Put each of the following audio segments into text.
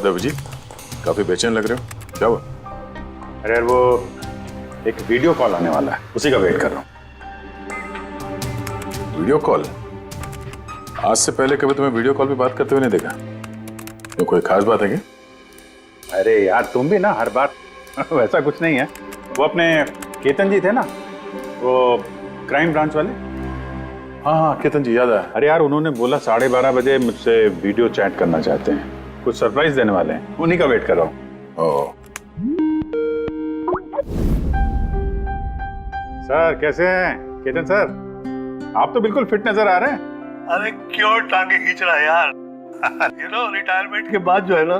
बात है अभिजीत, काफी बेचैन लग रहे हो, क्या हुआ? अरे यार वो एक वीडियो कॉल आने वाला है, उसी का वेट कर रहा हूँ। Video call? आज से पहले कभी तुम्हें वीडियो कॉल पे बात करते हुए नहीं देखा। तो कोई खास बात है क्या? अरे यार तुम भी ना हर बार वैसा कुछ नहीं है। वो अपने केतन जी थे ना, वो क्राइम ब्रांच वाले। हाँ, केतन जी याद आया। अरे यार उन्होंने बोला 12:30 बजे मुझसे वीडियो चैट करना चाहते हैं, कुछ सरप्राइज देने वाले हैं, उन्हीं का वेट कर रहा हूँ। सर कैसे हैं केतन सर? आप तो बिल्कुल फिट नजर आ रहे हैं। अरे क्यों टांगे खींच रहा है यार? रिटायरमेंट के बाद जो है ना,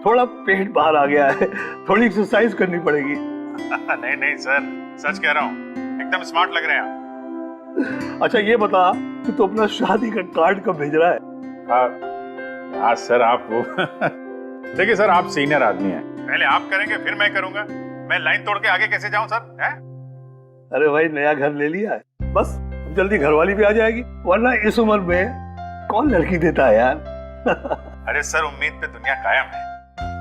थोड़ा पेट बाहर आ गया है, थोड़ी एक्सरसाइज करनी पड़ेगी। नहीं नहीं सर, सच कह रहा हूँ, एकदम स्मार्ट लग रहे हैं आप। अच्छा ये बता कि तू अपना शादी का कार्ड कब भेज रहा है? हाँ सर आप वो देखिए सर, आप सीनियर आदमी हैं, पहले आप करेंगे फिर मैं करूंगा। मैं लाइन तोड़ के आगे कैसे जाऊं सर? है? अरे भाई नया घर ले लिया है, बस जल्दी घरवाली भी आ जाएगी, वरना इस उम्र में कौन लड़की देता है यार। अरे सर उम्मीद पे दुनिया कायम है।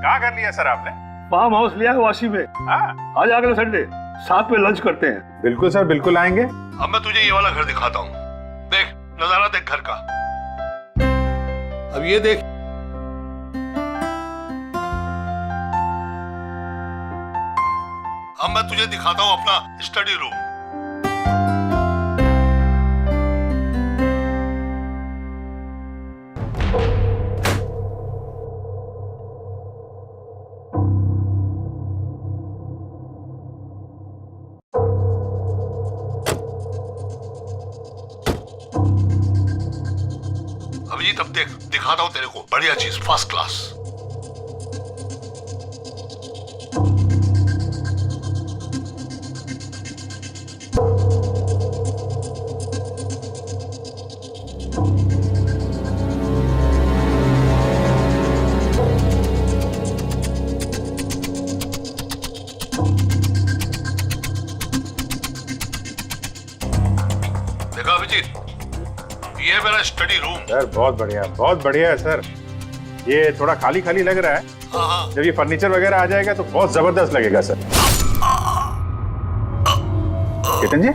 कहाँ कर लिया सर आपने? फार्म हाउस लिया है वाशी में। हाँ आज अगले संडे साथ में लंच करते हैं। बिल्कुल सर, बिल्कुल आएंगे। अब मैं तुझे ये वाला घर दिखाता हूँ, देख नजारा देख घर का। अब ये देख, अब मैं तुझे दिखाता हूँ अपना स्टडी रूम। अभिजीत अब देख, दिखाता हूँ तेरे को बढ़िया चीज, फर्स्ट क्लास। देखा अभिजीत, ये है मेरा स्टडी रूम। सर बहुत बढ़िया है सर। ये थोड़ा खाली खाली लग रहा है, जब ये फर्नीचर वगैरह आ जाएगा तो बहुत जबरदस्त लगेगा सर। केतन जी,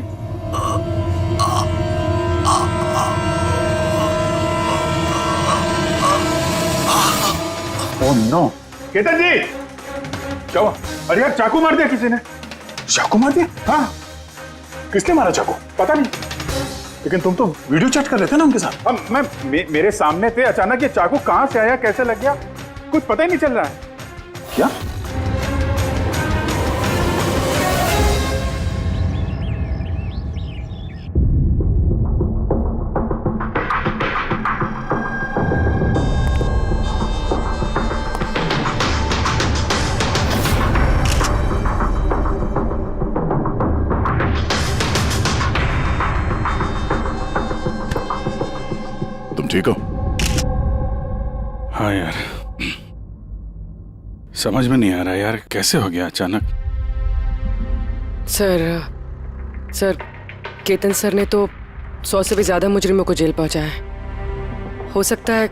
ओह नो, केतन जी क्या हुआ? अरे यार चाकू मार दिया किसी ने। चाकू मार दिया? हाँ किसने मारा चाकू? पता नहीं। लेकिन तुम तो वीडियो चैट कर रहे थे ना उनके साथ। अब मेरे सामने थे, अचानक ये चाकू कहां से आया, कैसे लग गया, कुछ पता ही नहीं चल रहा है। क्या? तुम ठीक हो? हाँ यार, समझ में नहीं आ रहा यार, कैसे हो गया अचानक। सर केतन सर ने तो 100 से भी ज्यादा मुजरिमों को जेल पहुंचाया है। हो सकता है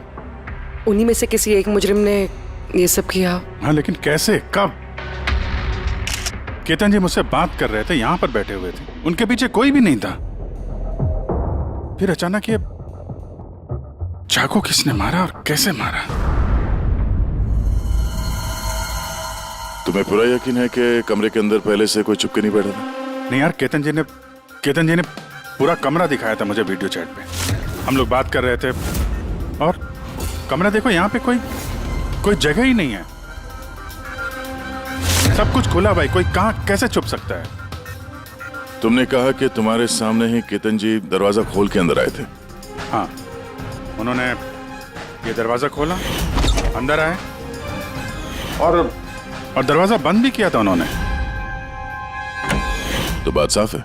उन्हीं में से किसी एक मुजरिम ने ये सब किया। हाँ लेकिन कैसे, कब? केतन जी मुझसे बात कर रहे थे, यहाँ पर बैठे हुए थे, उनके पीछे कोई भी नहीं था। फिर अचानक ये चाकू किसने मारा और कैसे मारा? तुम्हें पूरा यकीन है कि कमरे के अंदर पहले से कोई छुप के नहीं बैठा था? नहीं यार, केतन जी ने पूरा कमरा दिखाया था मुझे वीडियो चैट पे। हम लोग बात कर रहे थे और कमरा देखो, यहाँ पे कोई जगह ही नहीं है, सब कुछ खुला भाई, कोई कहाँ कैसे छुप सकता है? तुमने कहा कि तुम्हारे सामने ही केतन जी दरवाजा खोल के अंदर आए थे। हाँ, उन्होंने ये दरवाजा खोला, अंदर आए और दरवाजा बंद भी किया था उन्होंने। तो बात साफ है,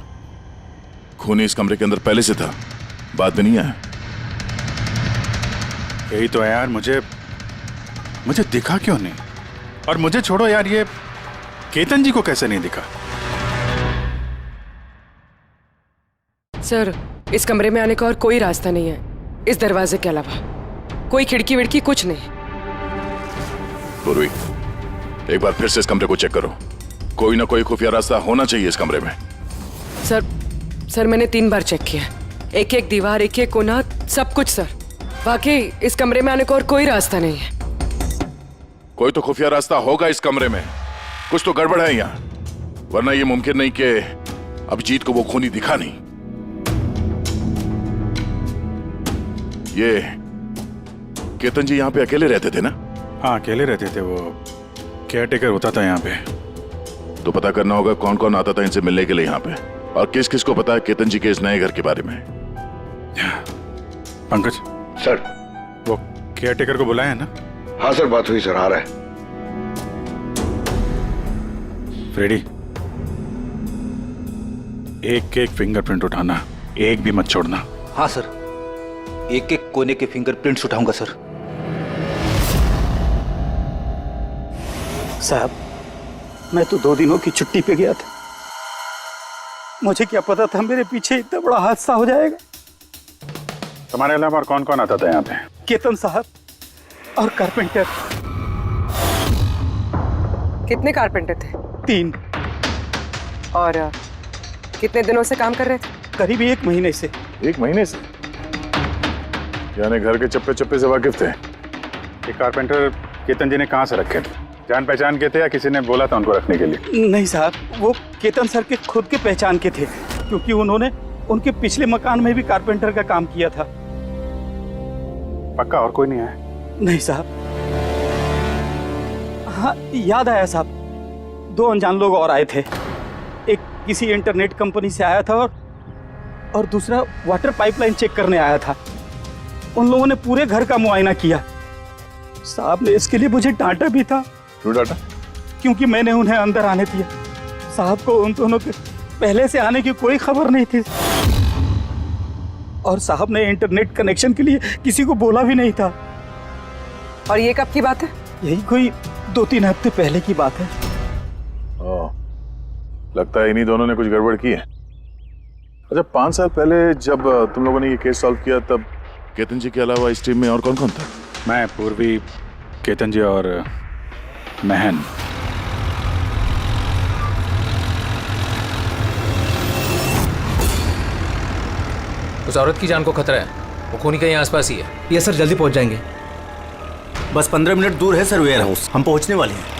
खूनी इस कमरे के अंदर पहले से था, बाद में नहीं आया। यही तो है यार, मुझे दिखा क्यों नहीं? और मुझे छोड़ो यार, ये केतन जी को कैसे नहीं दिखा? सर इस कमरे में आने का और कोई रास्ता नहीं है इस दरवाजे के अलावा, कोई खिड़की विड़की कुछ नहीं। पूर्वी, एक बार फिर से इस कमरे को चेक करो। कोई ना कोई खुफिया रास्ता होना चाहिए इस कमरे में। सर मैंने 3 बार चेक किया, एक एक दीवार, एक एक कोना, सब कुछ सर। वाकई इस कमरे में आने को और कोई रास्ता नहीं है। कोई तो खुफिया रास्ता होगा इस कमरे में, कुछ तो गड़बड़ है यहाँ, वरना ये मुमकिन नहीं कि अभिजीत को वो खूनी दिखा नहीं। ये केतन जी यहाँ पे अकेले रहते थे ना? हाँ, अकेले रहते थे, वो केयर टेकर होता था यहाँ पे। तो पता करना होगा कौन कौन आता था इनसे मिलने के लिए यहाँ पे, और किस किस को पता है केतन जी के इस नए घर के बारे में। पंकज सर। वो केयर टेकर को बुलाया है ना? हाँ सर, बात हुई सर, आ रहा है। फ्रेडी, एक एक फिंगरप्रिंट उठाना, एक भी मत छोड़ना। हाँ सर, एक एक कोने के फिंगरप्रिंट्स उठाऊंगा सर। साहब, मैं तो 2 दिनों की छुट्टी पे गया था, मुझे क्या पता था मेरे पीछे इतना बड़ा हादसा हो जाएगा। तुम्हारे अलावा और कौन कौन आता था यहाँ पे? केतन साहब और कारपेंटर। कितने कारपेंटर थे? 3। और कितने दिनों से काम कर रहे थे? करीब 1 महीने से। 1 महीने से? यानी घर के चप्पे चप्पे से वाकिफ थे। ये कारपेंटर केतन जी ने कहाँ से रखे थे? जान पहचान के थे या किसी ने बोला था उनको रखने के लिए? नहीं साहब, वो केतन सर के खुद के पहचान के थे, क्योंकि उन्होंने उनके पिछले मकान में भी कारपेंटर का काम किया था। पक्का और कोई नहीं है? नहीं साहब। हाँ, याद आया साहब, 2 अनजान लोग और आए थे। एक किसी इंटरनेट कंपनी से आया था और दूसरा वाटर पाइपलाइन चेक करने आया था। उन लोगों ने पूरे घर का मुआयना किया। साहब ने इसके लिए मुझे डांटा भी था। क्यों डांटा? क्योंकि मैंने उन्हें अंदर आने दिया। साहब को उन दोनों के पहले से आने की कोई खबर नहीं थी, और साहब ने इंटरनेट कनेक्शन के लिए किसी को बोला भी नहीं था। और ये कब की बात है? यही कोई 2-3 हफ्ते पहले की बात है। ओह, लगता है इन्हीं दोनों ने कुछ गड़बड़ की है। अच्छा, 5 साल पहले जब तुम लोगों ने ये केस सॉल्व किया, तब केतन जी के अलावा इस टीम में और कौन कौन था? मैं, पूर्वी, केतन जी और महन। उस औरत की जान को खतरा है, वो खूनी कहीं आसपास ही है। ये सर, जल्दी पहुंच जाएंगे। बस 15 मिनट दूर है सर वेयर हाउस, हम पहुंचने वाले हैं।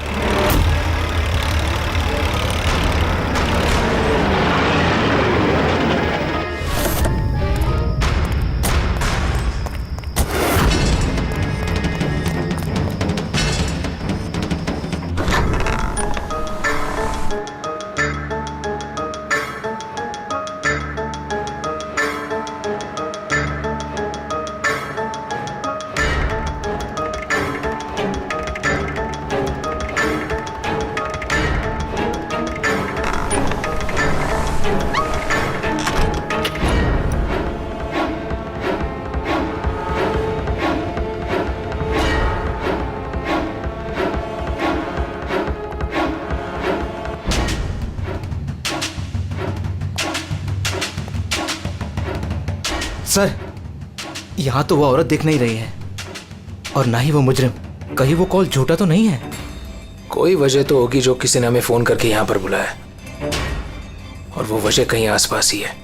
सर, यहाँ तो वो औरत दिख नहीं रही है, और ना ही वो मुजरिम। कहीं वो कॉल झूठा तो नहीं है? कोई वजह तो होगी जो किसी ने हमें फोन करके यहाँ पर बुलाया, और वो वजह कहीं आसपास ही है।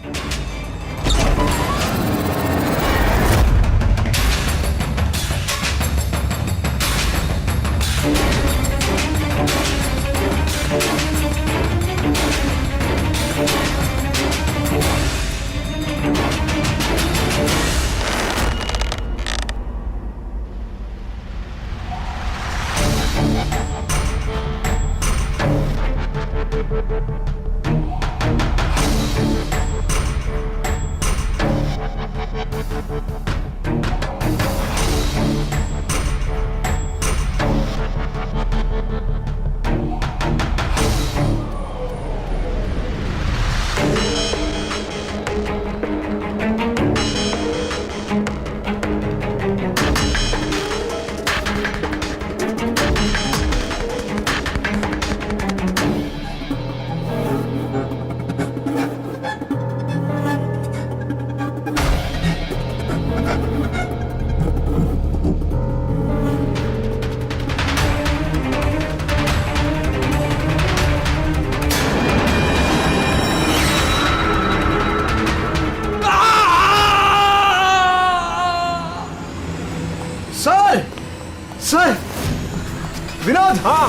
विनोद। हाँ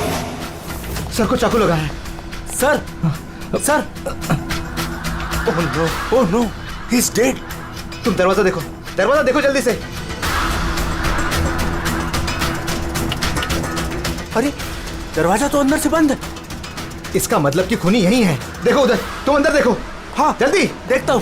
सर को चाकू लगा है। Sir sir oh no he is dead. तुम दरवाजा देखो जल्दी से। अरे दरवाजा तो अंदर से बंद है। इसका मतलब कि खूनी यही है। देखो उधर, तुम अंदर देखो। हाँ जल्दी। देखता हूं।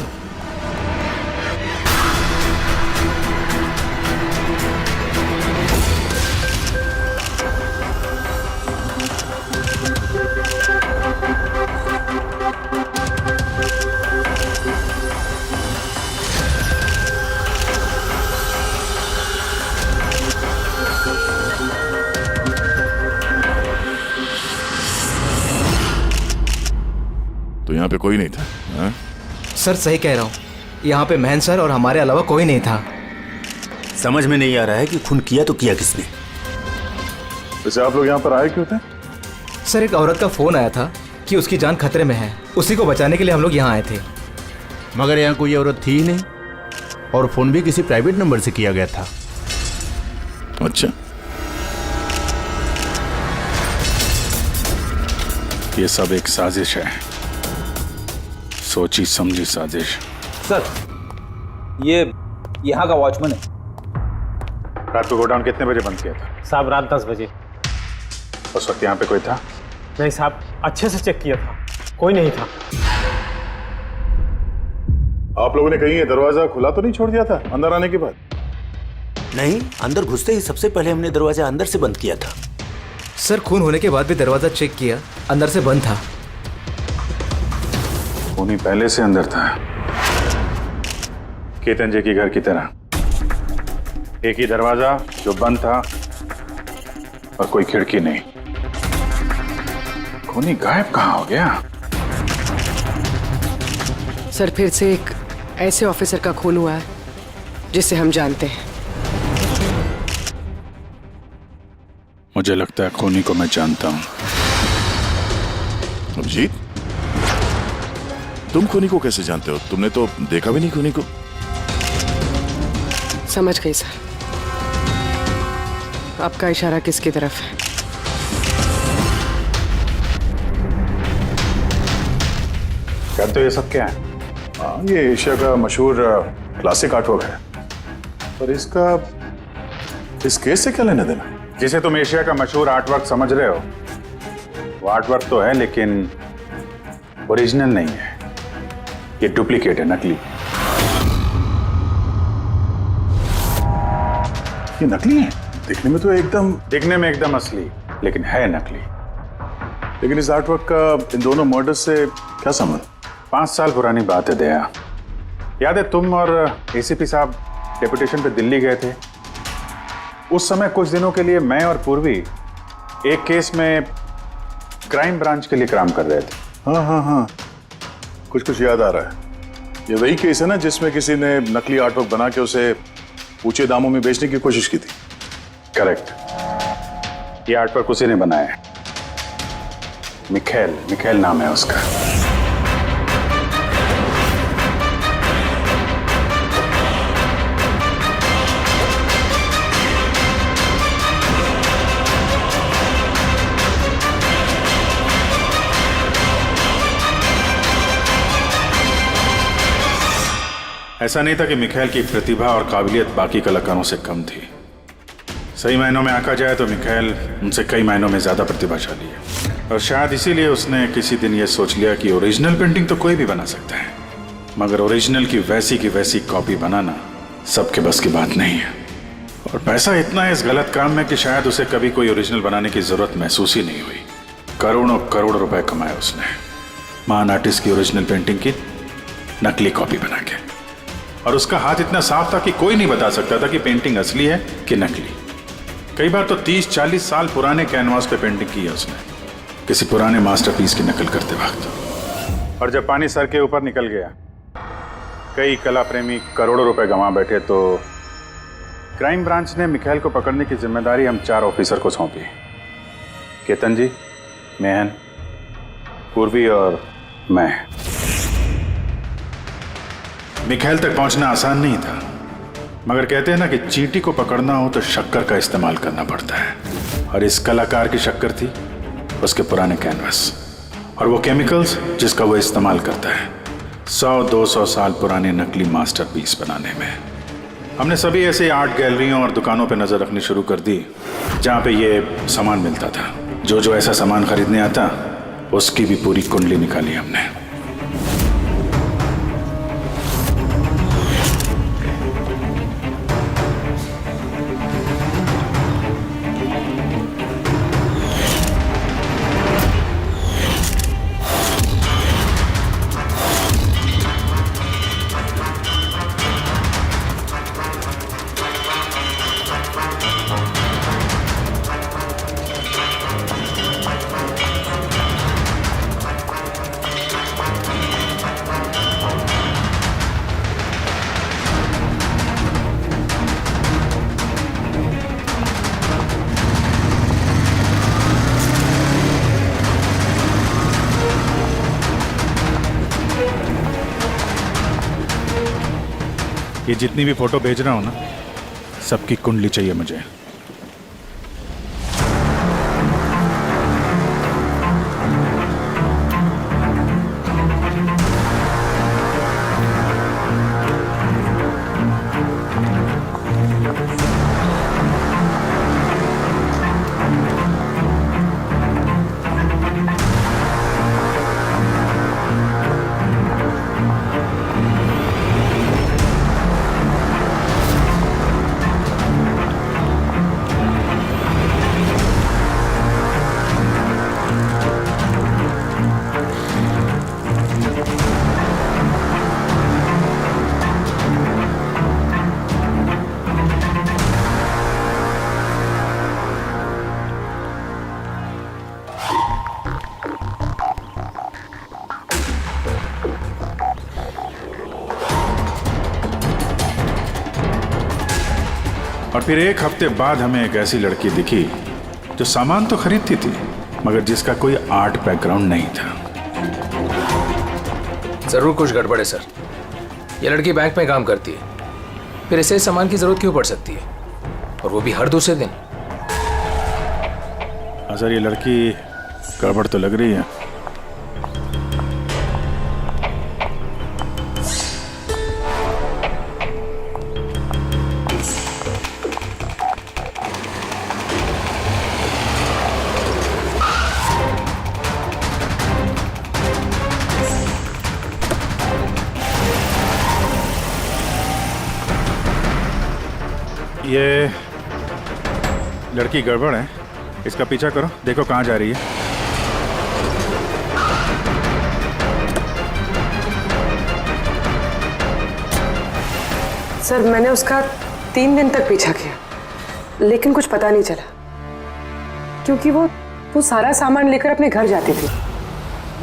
तो यहाँ पे कोई नहीं था? हाँ? सर सही कह रहा हूँ, यहाँ पे महन सर और हमारे अलावा कोई नहीं था। समझ में नहीं आ रहा है कि खून किया तो किया किसने। वैसे आप लोग यहाँ पर आए क्यों थे? सर एक औरत का फोन आया था कि उसकी जान खतरे में है, उसी को बचाने के लिए हम लोग यहाँ आए थे। मगर यहाँ कोई औरत थी ही नहीं और फोन भी किसी प्राइवेट नंबर से किया गया था। अच्छा, ये सब एक साजिश है, सोची समझी साजिश। सर ये यहाँ का वॉचमैन है। रात को गोडाउन कितने बजे बंद किया था? साहब रात 10 बजे। उस वक्त यहाँ पे कोई था? नहीं साहब, अच्छे से चेक किया था, कोई नहीं था। आप लोगों ने कहीं ये दरवाजा खुला तो नहीं छोड़ दिया था अंदर आने के बाद? नहीं, अंदर घुसते ही सबसे पहले हमने दरवाजा अंदर से बंद किया था। सर खून होने के बाद भी दरवाजा चेक किया, अंदर से बंद था। खूनी पहले से अंदर था, केतन जी के घर की तरह। एक ही दरवाजा जो बंद था और कोई खिड़की नहीं। खूनी गायब कहाँ हो गया? सर फिर से एक ऐसे ऑफिसर का खून हुआ है जिसे हम जानते हैं। मुझे लगता है खूनी को मैं जानता हूं। अभिजीत, तुम खूनी को कैसे जानते हो? तुमने तो देखा भी नहीं खूनी को। समझ गई सर, आपका इशारा किसकी तरफ है? कहते हो ये सब क्या है? हाँ, ये एशिया का मशहूर क्लासिक आर्टवर्क है, पर इसका इस केस से क्या लेना देना? जिसे तुम एशिया का मशहूर आर्टवर्क समझ रहे हो, वो आर्टवर्क तो है लेकिन ओरिजिनल नहीं है। ये डुप्लीकेट है, नकली। ये नकली है? दिखने में तो एकदम असली, लेकिन है नकली। लेकिन इस आर्टवर्क का इन दोनों मर्डर्स से क्या संबंध? 5 साल पुरानी बात है दया। याद है तुम और एसीपी साहब डेपुटेशन पे दिल्ली गए थे? उस समय कुछ दिनों के लिए मैं और पूर्वी एक केस में क्राइम ब्रांच के लिए काम कर रहे थे। हाँ, कुछ याद आ रहा है। ये वही केस है ना जिसमें किसी ने नकली आर्टवर्क बना के उसे ऊंचे दामों में बेचने की कोशिश की थी? करेक्ट। ये आर्टवर्क उसी ने बनाया है। मिखेल नाम है उसका। ऐसा नहीं था कि मिखेल की प्रतिभा और काबिलियत बाकी कलाकारों से कम थी। सही मायनों में आंका जाए तो मिखेल उनसे कई मायनों में ज्यादा प्रतिभाशाली है, और शायद इसीलिए उसने किसी दिन यह सोच लिया कि ओरिजिनल पेंटिंग तो कोई भी बना सकता है, मगर ओरिजिनल की वैसी कॉपी बनाना सबके बस की बात नहीं है। और पैसा इतना है इस गलत काम में कि शायद उसे कभी कोई ओरिजिनल बनाने की जरूरत महसूस ही नहीं हुई। करोड़ रुपए कमाए उसने महान आर्टिस्ट की ओरिजिनल पेंटिंग की नकली कॉपी बना के। और उसका हाथ इतना साफ था कि कोई नहीं बता सकता था कि पेंटिंग असली है कि नकली। कई बार तो 30-40 साल पुराने कैनवास पे पेंटिंग की है उसने, किसी पुराने मास्टरपीस की नकल करते वक्त। और जब पानी सर के ऊपर निकल गया, कई कला प्रेमी करोड़ों रुपए गंवा बैठे, तो क्राइम ब्रांच ने मिखेल को पकड़ने की जिम्मेदारी हम 4 ऑफिसर को सौंपी। केतन जी, मेहन, पूर्वी और मैं। मिखेल तक पहुंचना आसान नहीं था, मगर कहते हैं ना कि चींटी को पकड़ना हो तो शक्कर का इस्तेमाल करना पड़ता है, और इस कलाकार की शक्कर थी उसके पुराने कैनवस और वो केमिकल्स जिसका वो इस्तेमाल करता है 100-200 साल पुराने नकली मास्टरपीस बनाने में। हमने सभी ऐसे आर्ट गैलरियों और दुकानों पे नजर रखनी शुरू कर दी जहाँ पे ये सामान मिलता था। जो ऐसा सामान खरीदने आता उसकी भी पूरी कुंडली निकाली हमने। ये जितनी भी फोटो भेज रहा हूं ना, सबकी कुंडली चाहिए मुझे। और फिर एक हफ्ते बाद हमें एक ऐसी लड़की दिखी जो सामान तो खरीदती थी मगर जिसका कोई आर्ट बैकग्राउंड नहीं था। जरूर कुछ गड़बड़ है सर। ये लड़की बैंक में काम करती है, फिर ऐसे सामान की जरूरत क्यों पड़ सकती है, और वो भी हर दूसरे दिन। सर ये लड़की गड़बड़ तो लग रही है। ये लड़की गड़बड़ है, इसका पीछा करो, देखो कहाँ जा रही है। सर मैंने उसका 3 दिन तक पीछा किया, लेकिन कुछ पता नहीं चला, क्योंकि वो सारा सामान लेकर अपने घर जाती थी,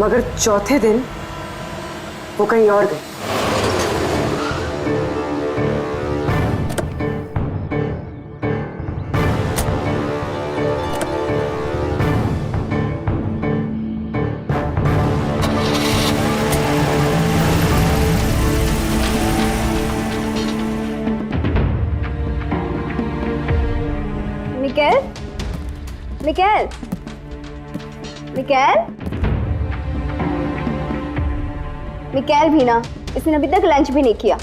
मगर चौथे दिन वो कहीं और गई। मिकेल, मिकेल, मिकेल भी ना, इसने अभी तक लंच भी नहीं किया।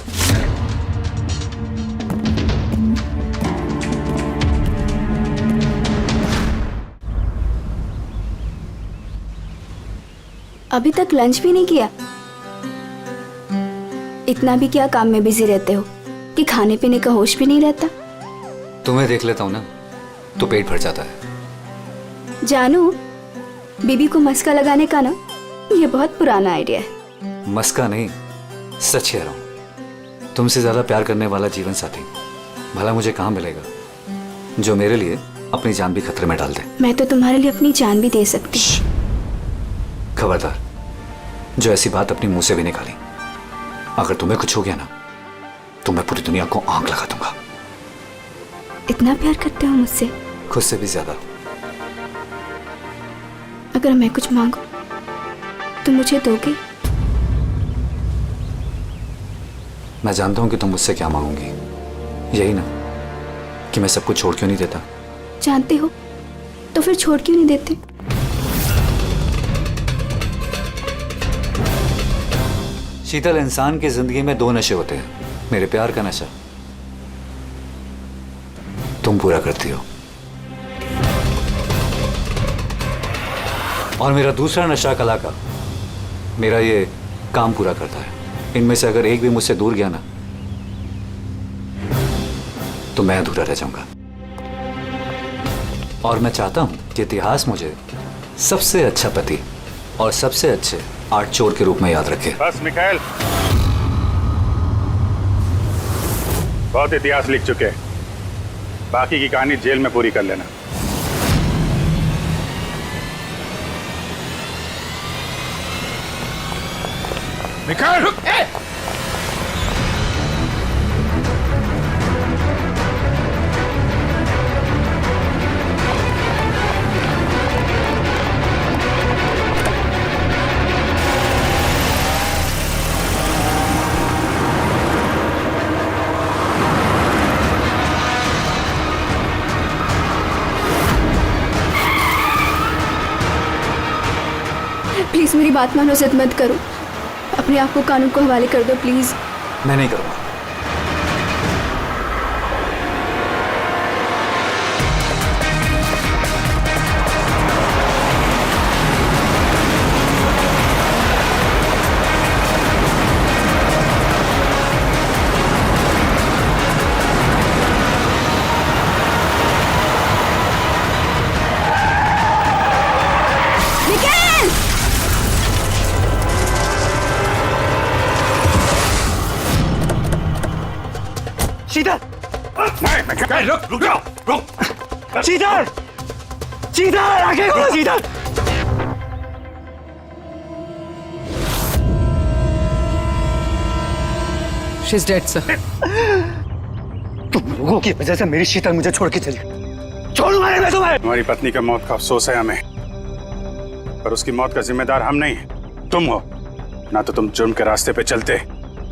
अभी तक लंच भी नहीं किया? इतना भी क्या काम में बिजी रहते हो कि खाने पीने का होश भी नहीं रहता? तुम्हें देख लेता हूँ ना तो पेट भर जाता है। जानू, बीबी को मस्का लगाने का ना ये बहुत पुराना आइडिया है। मस्का नहीं, सच कह रहा हूँ। तुमसे ज्यादा प्यार करने वाला जीवन साथी भला मुझे कहाँ मिलेगा जो मेरे लिए अपनी जान भी खतरे में डाल दे। मैं तो तुम्हारे लिए अपनी जान भी दे सकती। खबरदार, जो ऐसी बात अपने मुंह से भी निकाली। अगर तुम्हें कुछ हो गया ना तो मैं पूरी दुनिया को आंख लगा दूंगा। इतना प्यार करते हो मुझसे? खुद से भी ज्यादा। अगर मैं कुछ मांगू तो मुझे दोगे? मैं जानता हूं कि तुम मुझसे क्या मांगोगी, यही ना कि मैं सब कुछ छोड़ क्यों नहीं देता। जानते हो तो फिर छोड़ क्यों नहीं देते? शीतल, इंसान की जिंदगी में दो नशे होते हैं, मेरे प्यार का नशा तुम पूरा करती हो, और मेरा दूसरा नशा कला का, मेरा ये काम पूरा करता है। इनमें से अगर एक भी मुझसे दूर गया ना तो मैं अधूरा रह जाऊंगा। और मैं चाहता हूं कि इतिहास मुझे सबसे अच्छा पति और सबसे अच्छे आर्ट चोर के रूप में याद रखे। बस मिखाइल, बहुत इतिहास लिख चुके, बाकी की कहानी जेल में पूरी कर लेना। मिखाइल रुक! प्लीज मेरी बात मानो, जिद मत करो, अपने आप को कानून को हवाले कर दो प्लीज। मैं नहीं करूंगा। शीतल! नहीं, रुक जाओ, रुक! शीतल! शीतल! आगे खोलो Sheetal! She is dead sir. तुम लोगों की वजह से मेरी शीतल मुझे छोड़ के चली गई। छोड़ूंगा नहीं मैं तुम्हें। तुम्हारी पत्नी का मौत का अफसोस है हमें, पर उसकी मौत का जिम्मेदार हम नहीं, तुम हो। ना तो तुम जुर्म के रास्ते पे चलते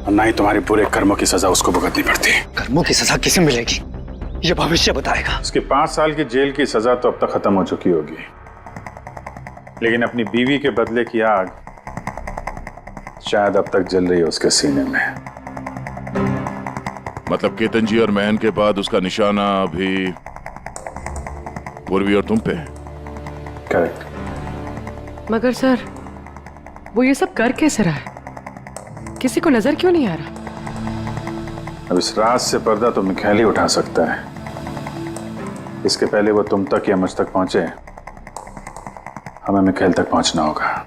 और ना ही तुम्हारे बुरे कर्मों की सजा उसको भुगतनी पड़ती। कर्मों की सजा किसे मिलेगी ये भविष्य बताएगा। उसके 5 साल की जेल की सजा तो अब तक खत्म हो चुकी होगी, लेकिन अपनी बीवी के बदले की आग शायद अब तक जल रही है उसके सीने में। मतलब केतन जी और महन के बाद उसका निशाना अभी पूर्वी और तुम पे है। करेक्ट। मगर सर वो ये सब कर कैसे रहा है? किसी को नजर क्यों नहीं आ रहा? अब इस राज से पर्दा तो मिखाइल ही उठा सकता है। इसके पहले वो तुम तक या मुझ तक पहुंचे, हमें मिखाइल तक पहुंचना होगा।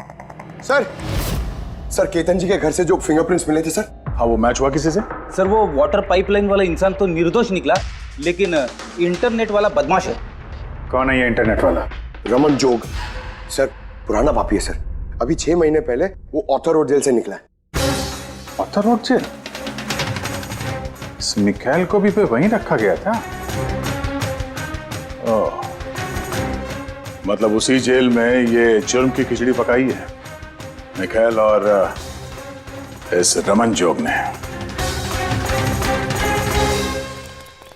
सर केतन जी के घर से जो फिंगरप्रिंट्स मिले थे सर। हाँ, वो मैच हुआ किसी से? सर वो वाटर पाइपलाइन वाला इंसान तो निर्दोष निकला, लेकिन इंटरनेट वाला बदमाश है। कौन है ये इंटरनेट वाला? रमन जोग सर, पुराना पापी है सर। अभी 6 महीने पहले वो ऑथर रोड जेल से निकला है। ऑथर रोड जेल? इस मिखाइल को भी पे वहीं रखा गया था। ओह, मतलब उसी जेल में ये जुर्म की खिचड़ी पकाई है मिखाइल और इस रमन जोग ने।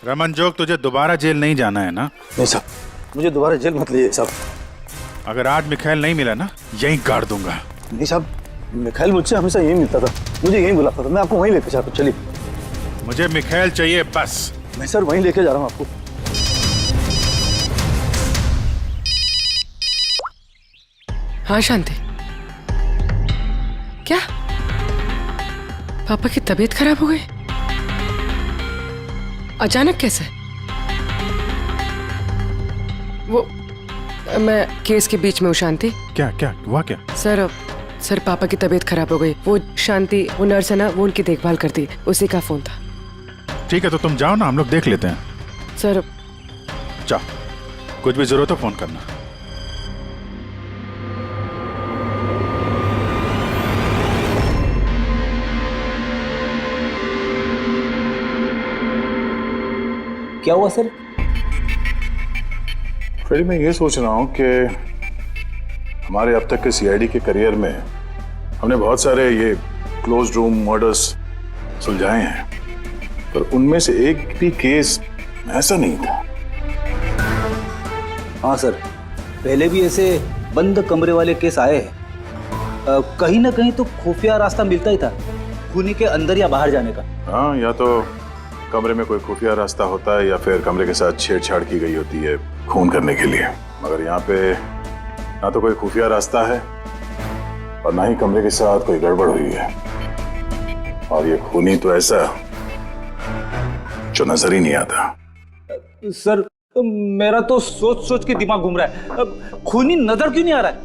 रमन जोग, तुझे दोबारा जेल नहीं जाना है ना? नहीं साहब, मुझे दोबारा जेल मत लीजिए साहब। अगर आज मिखाइल नहीं मिला ना, यहीं गाड़ दूंगा। नहीं साहब, मिखाइल मुझसे हमेशा यही मिलता था, मुझे यही बुलाता था। मैं आपको वहीं लेके जाता हूँ, चलिए। मुझे मिखाइल चाहिए बस। मैं सर वहीं लेके जा रहा हूँ आपको। हाँ शांति, क्या पापा की तबीयत खराब हो गई? अचानक कैसे? वो मैं केस के बीच में हूँ शांति। क्या क्या हुआ? क्या सर पापा की तबीयत खराब हो गई। वो शांति, वो नर्स है ना, वो उनकी देखभाल करती, उसी का फोन था। ठीक है, तो तुम जाओ ना, हम लोग देख लेते हैं। सर जाओ, कुछ भी जरूरत हो फोन करना। क्या हुआ सर? फिर मैं ये सोच रहा हूं कि हमारे अब तक के सीआईडी के करियर में हमने बहुत सारे ये क्लोज रूम मर्डर्स सुलझाए हैं, पर उनमें से एक भी केस ऐसा नहीं था। हाँ सर, पहले भी ऐसे बंद कमरे वाले केस आए हैं। कहीं ना कहीं तो खुफिया रास्ता मिलता ही था खूनी के अंदर या बाहर जाने का। हाँ, या तो कमरे में कोई खुफिया रास्ता होता है या फिर कमरे के साथ छेड़छाड़ की गई होती है खून करने के लिए। मगर यहाँ पे ना तो कोई खुफिया रास्ता है और ना ही कमरे के साथ कोई गड़बड़ हुई है। और ये खूनी तो ऐसा जो नजर ही नहीं आता। सर, मेरा तो सोच सोच के दिमाग घूम रहा है। खूनी नजर क्यों नहीं आ रहा है?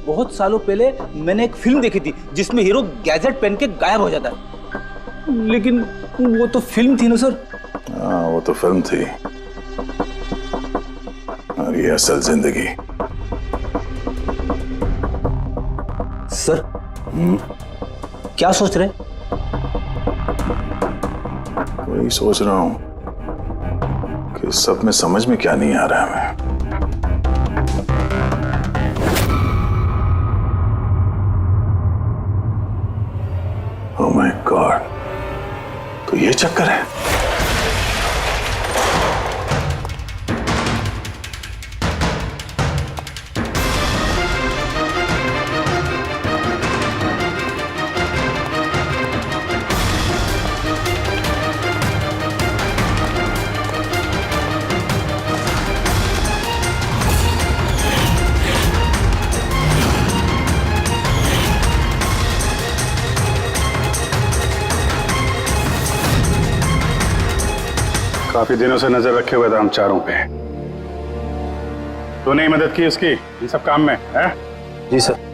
बहुत सालों पहले मैंने एक फिल्म देखी थी जिसमें हीरो गैजेट पहन के गायब हो जाता है, लेकिन वो तो फिल्म थी ना सर। हाँ, वो तो फिल्म थी और ये असल जिंदगी। सर, क्या सोच रहे? वही सोच रहा हूँ कि सब में समझ में क्या नहीं आ रहा है हमें। ओह माय गॉड, तो ये चक्कर है। काफी दिनों से नजर रखे हुए थे हम चारों पे। तूने ही मदद की उसकी इन सब काम में, है? जी सर।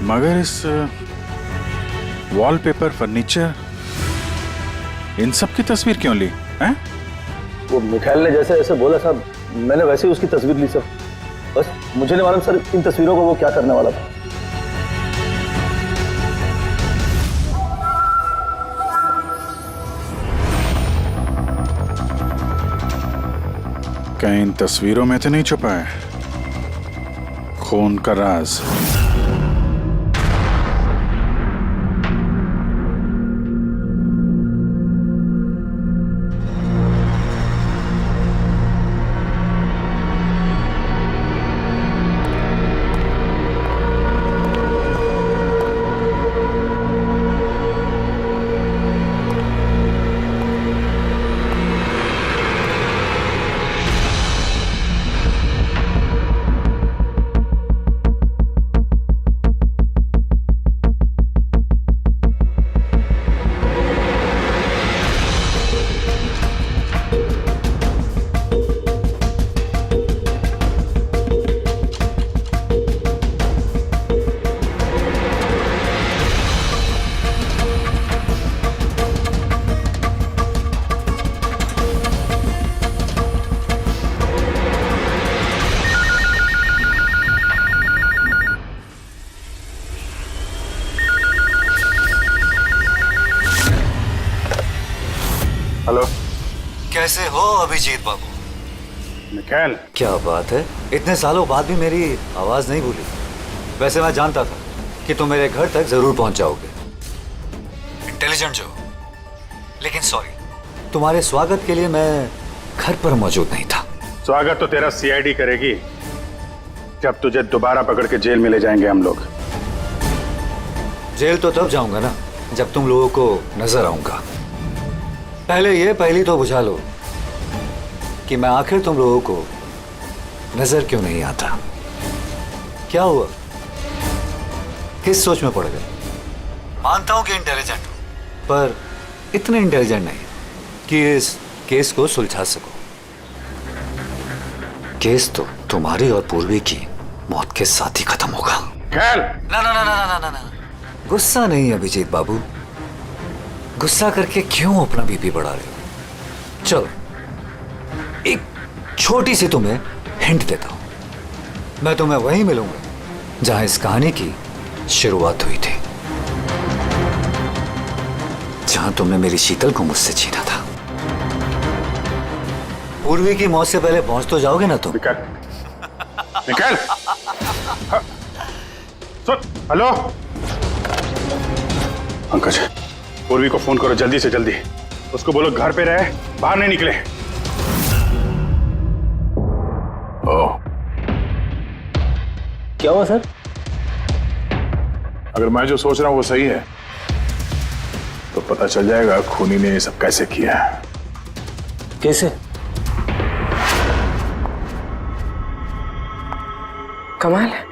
मगर इस वॉलपेपर, फर्नीचर, इन सब की तस्वीर क्यों ली? हैं? वो मिखाइल ने जैसे ऐसे बोला साहब, मैंने वैसे ही उसकी तस्वीर ली सर। बस मुझे नहीं मालूम सर इन तस्वीरों को वो क्या करने वाला था। कहीं इन तस्वीरों में तो नहीं छुपा है खून का राज? हेलो, कैसे हो अभिजीत बाबू? मिखाइल, क्या बात है, इतने सालों बाद भी मेरी आवाज नहीं भूली। वैसे मैं जानता था कि तुम मेरे घर तक जरूर पहुंच जाओगे, इंटेलिजेंट जो। लेकिन सॉरी, तुम्हारे स्वागत के लिए मैं घर पर मौजूद नहीं था। स्वागत तो तेरा सीआईडी करेगी जब तुझे दोबारा पकड़ के जेल में ले जाएंगे हम लोग। जेल तो तब जाऊंगा ना जब तुम लोगों को नजर आऊंगा। पहले ये पहली तो बुझा लो कि मैं आखिर तुम लोगों को नजर क्यों नहीं आता। क्या हुआ, किस सोच में पड़ गए? मानता हूं कि इंटेलिजेंट हो, पर इतने इंटेलिजेंट नहीं कि इस केस को सुलझा सको। केस तो तुम्हारी और पूर्वी की मौत के साथ ही खत्म होगा। खैर ना ना ना ना ना ना ना, गुस्सा नहीं अभिजीत बाबू, गुस्सा करके क्यों अपना बीपी बढ़ा रहे हो? चलो एक छोटी सी तुम्हें हिंट देता हूं। मैं तुम्हें वहीं मिलूंगा जहां इस कहानी की शुरुआत हुई थी, जहां तुमने मेरी शीतल को मुझसे छीना था। पूर्वी की मौत से पहले पहुंच तो जाओगे ना तुम? निकल। सुन, हेलो पंकज, पूर्वी को फोन करो जल्दी से जल्दी। उसको बोलो घर पे रहे, बाहर नहीं निकले। ओह, क्या हुआ सर? अगर मैं जो सोच रहा हूं वो सही है तो पता चल जाएगा खूनी ने ये सब कैसे किया है। कैसे? कमाल है,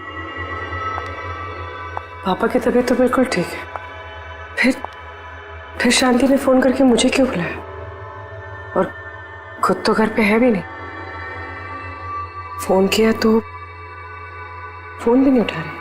पापा की तबीयत तो बिल्कुल ठीक है, फिर शांति ने फोन करके मुझे क्यों बुलाया? और खुद तो घर पे है भी नहीं। फोन किया तो फोन भी नहीं उठा रही।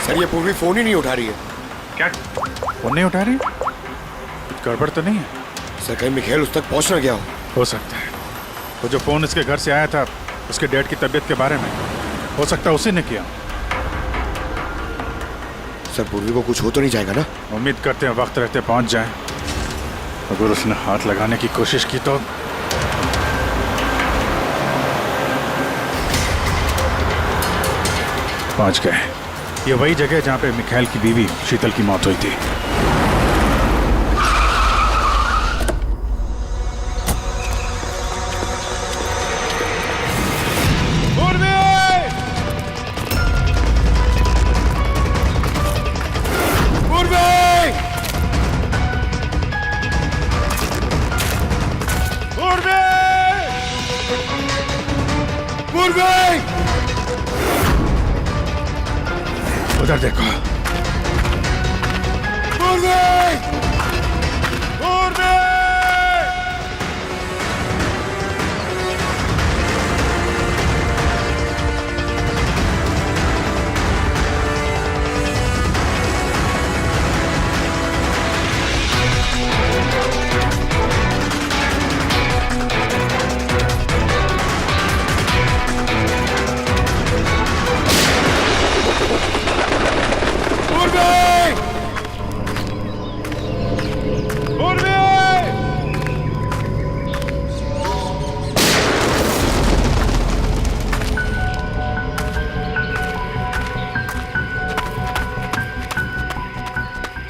सर ये पूर्वी फोन ही नहीं उठा रही है। क्या फोन नहीं उठा रही? कुछ गड़बड़ तो नहीं है? सर कहीं मिखेल उस तक पहुंच ना गया हो सकता है वो जो फोन इसके घर से आया था उसके डैड की तबीयत के बारे में, हो सकता है उसी ने किया। सर पूर्वी को कुछ हो तो नहीं जाएगा ना? उम्मीद करते हैं वक्त रहते पहुंच जाए। अगर उसने हाथ लगाने की कोशिश की तो पहुंच गए। ये वही जगह जहां पे मिखाइल की बीवी शीतल की मौत हुई थी। उधर देखो।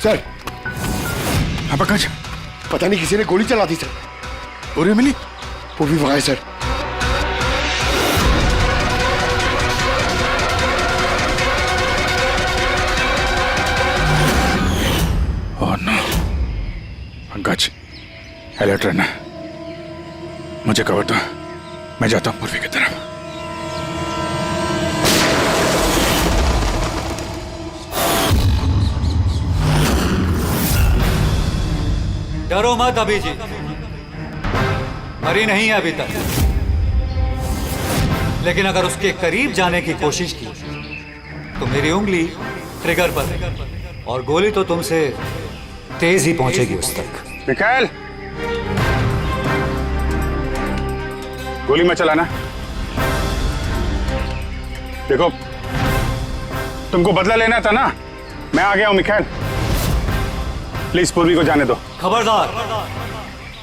सर हाँ पंकज, पता नहीं किसी ने गोली चला दी सर। पूर्वी मिली? पूर्वी वहां है sir. Oh no. Pankaj alert रहना, मुझे कवर दो, मैं जाता हूं पूर्वी की तरफ। डरो मत अभिजीत, मरी नहीं है अभी तक, लेकिन अगर उसके करीब जाने की कोशिश की तो मेरी उंगली ट्रिगर पर और गोली तो तुमसे तेज ही पहुंचेगी उस तक। मिखाइल, गोली मत चलाना। देखो तुमको बदला लेना था ना, मैं आ गया हूं मिखाइल, प्लीज पूर्वी को जाने दो। खबरदार,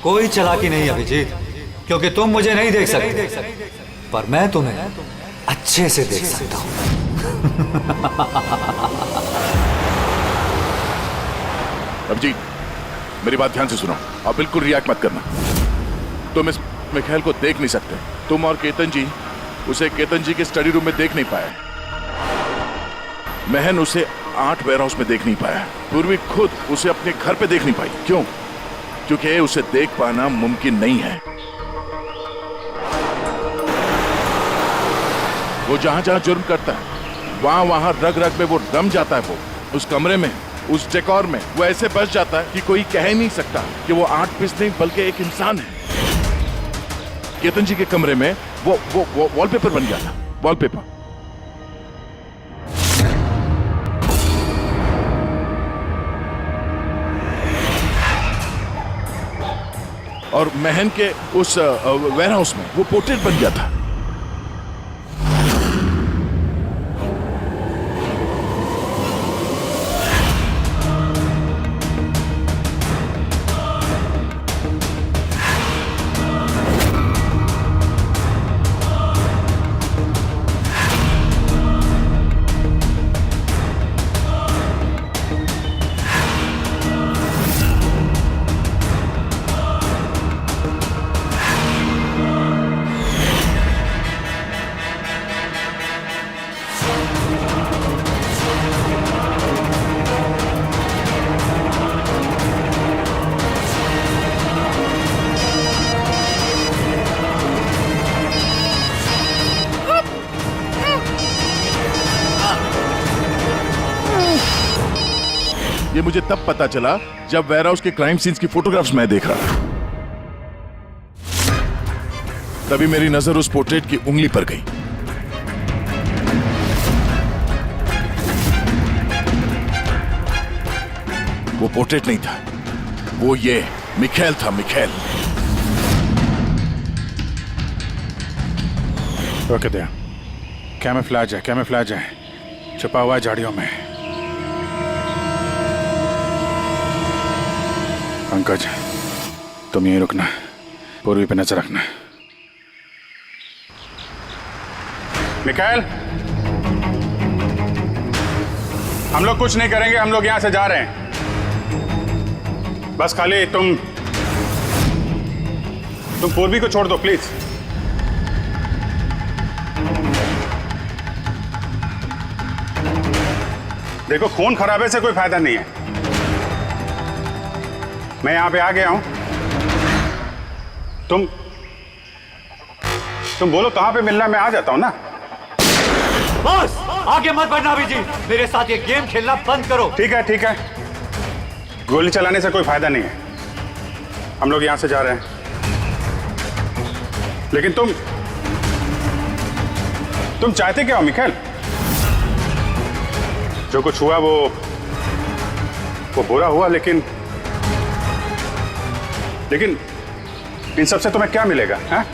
कोई चालाकी नहीं अभिजीत, क्योंकि तुम मुझे नहीं देख सकते। पर मैं तुम्हें अच्छे से देख सकता हूं। अब जी मेरी बात ध्यान से सुनो और बिल्कुल रिएक्ट मत करना। तुम इस मिखाइल को देख नहीं सकते। तुम और केतन जी उसे केतन जी के स्टडी रूम में देख नहीं पाए। महन उसे आर्ट वेयरहाउस में देख नहीं पाया। पूर्वी खुद उसे अपने घर पे देख नहीं पाई। क्यों? क्योंकि उसे देख पाना मुमकिन नहीं है। वो जहां जहां जुर्म करता है वहां वहां रग रग में वो रम जाता है। वो उस कमरे में, उस डेकोर में वो ऐसे बस जाता है कि कोई कह ही नहीं सकता कि वो आर्ट पीस नहीं बल्कि एक इंसान है। केतन जी के कमरे में वो वॉलपेपर बन गया था। वॉलपेपर। और महन के उस वेयरहाउस में वो पोर्ट्रेट बन गया था। ये मुझे तब पता चला जब वेयरहाउस के क्राइम सीन्स की फोटोग्राफ्स मैं देख रहा था। तभी मेरी नजर उस पोर्ट्रेट की उंगली पर गई। वो पोर्ट्रेट नहीं था, वो ये मिखाइल था। मिखाइल। रोक दे। कैमोफ्लेज है, कैमोफ्लेज है, छुपा हुआ है झाड़ियों में। पंकज तुम यहीं रुकना, पूर्वी पे नजर रखना। मिखाइल, हम लोग कुछ नहीं करेंगे, हम लोग यहां से जा रहे हैं। बस खाली तुम पूर्वी को छोड़ दो प्लीज। देखो खून खराबे से कोई फायदा नहीं है। मैं यहां पे आ गया हूं। तुम बोलो कहां पे मिलना, मैं आ जाता हूं ना। बस आगे मत बढ़ना अभी जी, मेरे साथ ये गेम खेलना बंद करो। ठीक है ठीक है, गोली चलाने से कोई फायदा नहीं है। हम लोग यहां से जा रहे हैं, लेकिन तुम चाहते क्या हो मिखाइल? जो कुछ हुआ वो बुरा हुआ, लेकिन इन सबसे तुम्हें क्या मिलेगा? हाँ?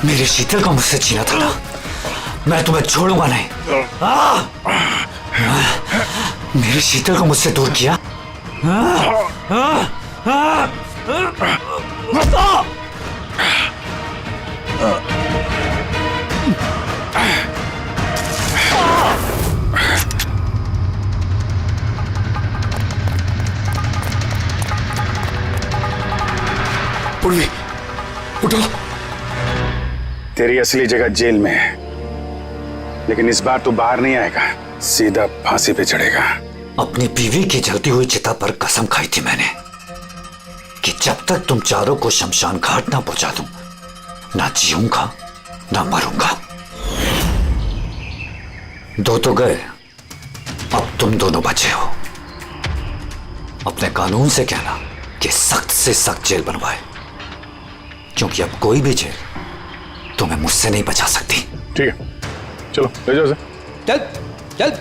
मेरे शीतल को मुझसे छीना था ना, मैं तुम्हें छोड़ूंगा नहीं। मेरे शीतल को मुझसे दूर किया। पूर्वी उठो। तेरी असली जगह जेल में है, लेकिन इस बार तू बाहर नहीं आएगा, सीधा फांसी पे चढ़ेगा। अपनी बीवी की जलती हुई चिता पर कसम खाई थी मैंने कि जब तक तुम चारों को शमशान घाट ना पहुंचा दूं, ना जीऊंगा ना मरूंगा। दो तो गए, अब तुम दोनों बचे हो। अपने कानून से कहना कि सख्त से सख्त जेल बनवाए, क्योंकि अब कोई भी जेल तुम्हें मुझसे नहीं बचा सकती। ठीक है, चलो ले जाओ उसे। चल चल।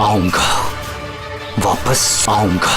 आऊंगा, वापस आऊंगा।